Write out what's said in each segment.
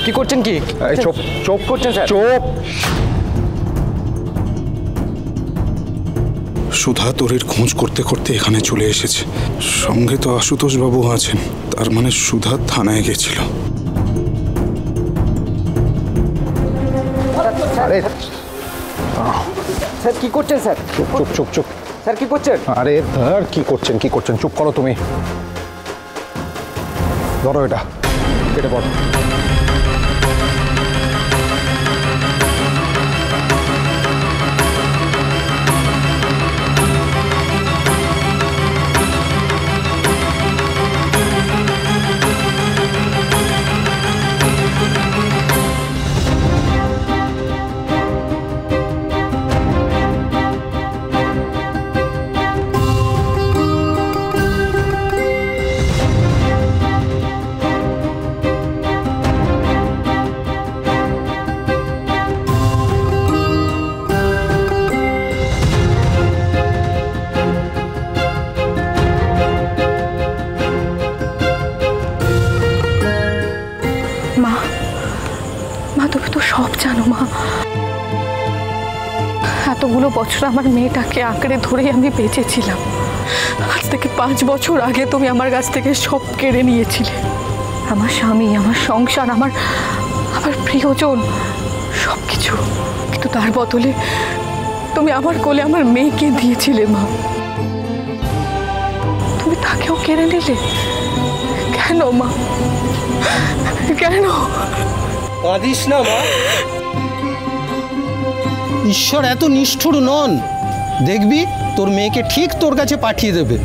কি করছেন কি? চুপ চুপ করছেন স্যার? চুপ। সুধা তোরের খোঁজ করতে করতে এখানে চলে এসেছে। সঙ্গে তো আশুতোষ বাবু আছেন, তার মানে সুধা থানায় গেছিল। আরে স্যার কি করছেন স্যার? চুপ চুপ চুপ চুপ। স্যার কি করছেন? আরে ধর, কি করছেন কি করছেন? চুপ করো তুমি। ধরো এটা, কেটে পড়ো। মা, মা তুমি তো সব জানো মা। এতগুলো বছর আমার মেয়েটাকে আঁকড়ে ধরেই আমি বেঁচেছিলাম। আজ থেকে 5 বছর আগে তুমি আমার কাছ থেকে সব কেড়ে নিয়েছিলে। আমার স্বামী, আমার সংসার, আমার প্রিয়জন, সব কিছু। কিন্তু তার বদলে তুমি আমার কোলে আমার মেয়েকে দিয়েছিলে মা। তুমি তাকেও কেড়ে নিলে কেন মা? কেন? কাঁদিস না মা। ঈশ্বর এত নিষ্ঠুর নন। দেখবি তোর মেয়েকে ঠিক তোর কাছে পাঠিয়ে দেবে।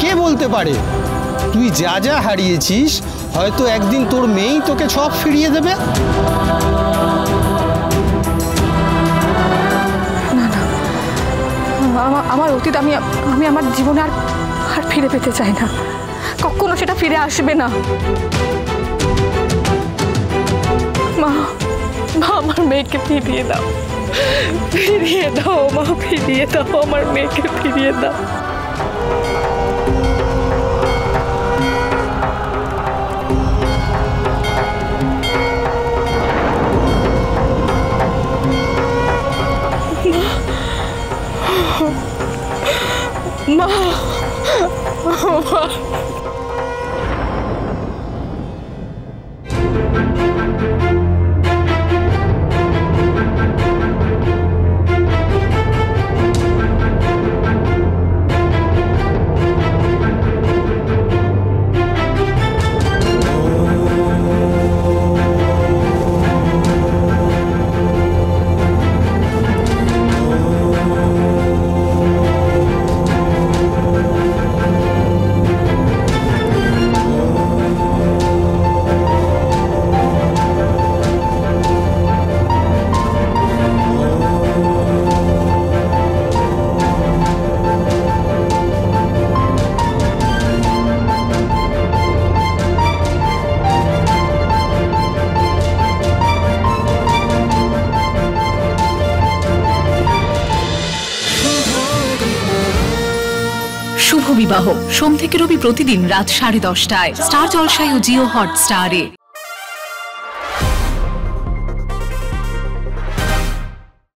কে বলতে পারে তুই যা যা হারিয়েছিস হয়তো একদিন তোর মেয়েই তোকে সব ফিরিয়ে দেবে। না না, আমার অতীত আমি আমার জীবনে আর ফিরে পেতে চাই না। কখনো সেটা ফিরে আসবে না। মা, আমার মেয়েকে ফিরিয়ে দাও, ফিরিয়ে দাও মা, ফিরিয়ে দাও আমার মেয়েকে, ফিরিয়ে দাও। মা, মা, শুভ বিবাহ সোম থেকে রবি প্রতিদিন রাত 10:30টায় স্টার জলসায় ও জিও হটস্টারে।